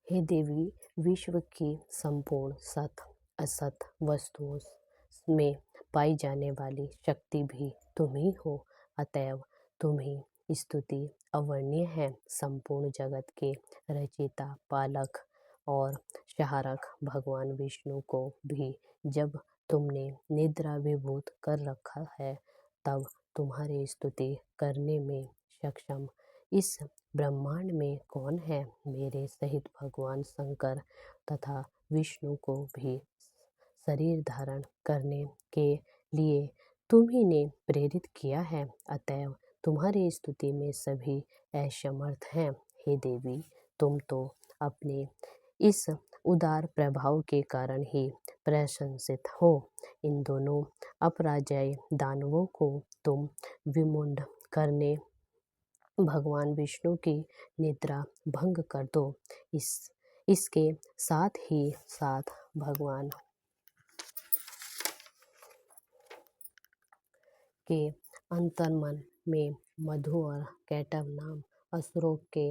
हे देवी, विश्व की संपूर्ण सत असत वस्तुओं में पाई जाने वाली शक्ति भी तुम ही हो, अतएव तुम्ही स्तुति अवर्णीय है। संपूर्ण जगत के रचयिता, पालक और सहारक भगवान विष्णु को भी जब तुमने निद्रा विभूत कर रखा है, तब तुम्हारी स्तुति करने में सक्षम इस ब्रह्मांड में कौन है। मेरे सहित भगवान शंकर तथा विष्णु को भी शरीर धारण करने के लिए तुम ही ने प्रेरित किया है, अतएव तुम्हारी स्तुति में सभी असमर्थ हैं। हे देवी, तुम तो अपने इस उदार प्रभाव के कारण ही प्रशंसित हो। इन दोनों अपराजय दानवों को तुम विमुंड करने भगवान विष्णु की निद्रा भंग कर दो। इसके साथ ही साथ भगवान के अंतर्मन में मधु और कैटव नाम असुरों के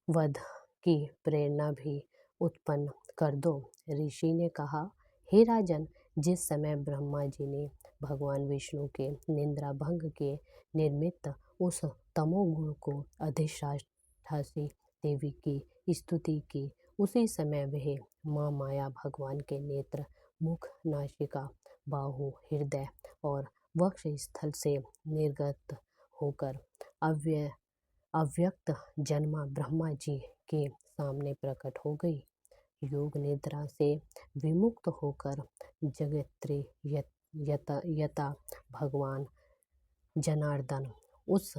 वध की प्रेरणा भी उत्पन्न कर दो। ऋषि ने कहा, हे राजन, जिस समय ब्रह्मा जी ने भगवान विष्णु के निद्रा भंग के निमित्त उस तमोगुण को अधिष्ठात्री देवी की स्तुति की, उसी समय वह माँ माया भगवान के नेत्र, मुख, नासिका, बाहु, हृदय और वक्ष स्थल से निर्गत होकर अव्यक्त जन्मा ब्रह्मा जी के सामने प्रकट हो गई। योग निद्रा से विमुक्त होकर जगत्री यता भगवान जनार्दन उस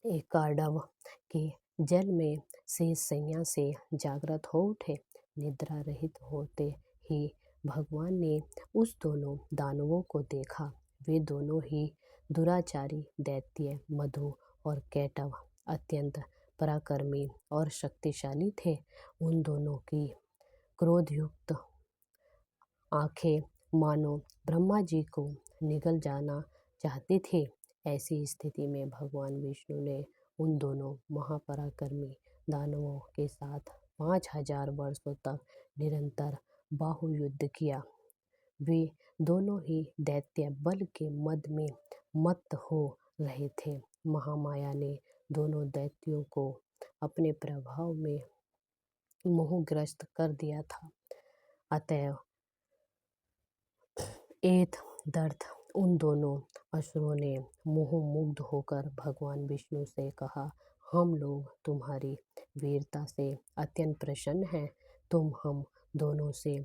एकार्डव के जल में शेष शैया से जागृत हो उठे। निद्रा रहित होते ही भगवान ने उस दोनों दानवों को देखा। वे दोनों ही दुराचारी दैत्य मधु और कैटव अत्यंत पराक्रमी और शक्तिशाली थे। उन दोनों की क्रोधयुक्त आंखें मानो ब्रह्मा जी को निगल जाना चाहती थी। ऐसी स्थिति में भगवान विष्णु ने उन दोनों महापराक्रमी दानवों के साथ 5000 वर्षों तक निरंतर बाहुयुद्ध किया। वे दोनों ही दैत्य बल के मद में मत्त हो रहे थे। महामाया ने दोनों दैत्यों को अपने प्रभाव में मोहग्रस्त कर दिया था। अतएव एत दर्थ उन दोनों असुरों ने मोहमुग्ध होकर भगवान विष्णु से कहा, हम लोग तुम्हारी वीरता से अत्यंत प्रसन्न हैं। तुम हम दोनों से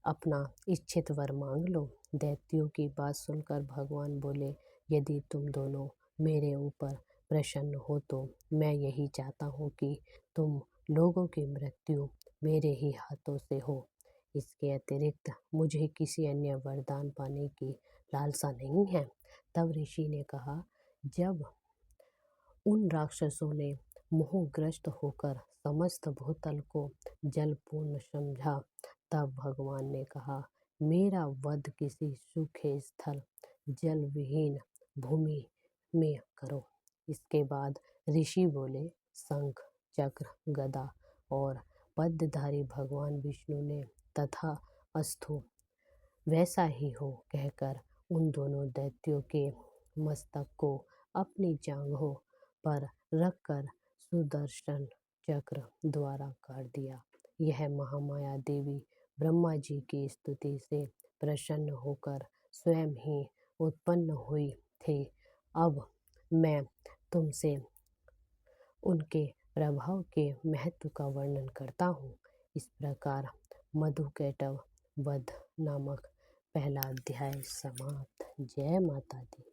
अपना इच्छित वर मांग लो। दैत्यों की बात सुनकर भगवान बोले, यदि तुम दोनों मेरे ऊपर प्रसन्न हो तो मैं यही चाहता हूँ कि तुम लोगों की मृत्यु मेरे ही हाथों से हो। इसके अतिरिक्त मुझे किसी अन्य वरदान पाने की लालसा नहीं है। तब ऋषि ने कहा, जब उन राक्षसों ने मोहग्रस्त होकर समस्त भूतल को जलपूर्ण समझा, तब भगवान ने कहा, मेरा वध किसी सूखे स्थल जल विहीन भूमि में करो। इसके बाद ऋषि बोले, शंख, चक्र, गदा और पद्मधारी भगवान विष्णु ने तथा अस्तु वैसा ही हो कहकर उन दोनों दैत्यों के मस्तक को अपनी जांघों पर रखकर सुदर्शन चक्र द्वारा काट दिया। यह महामाया देवी ब्रह्मा जी की स्तुति से प्रसन्न होकर स्वयं ही उत्पन्न हुई थी। अब मैं तुमसे उनके प्रभाव के महत्व का वर्णन करता हूँ। इस प्रकार मधुकैटव वध नामक पहला अध्याय समाप्त। जय माता दी।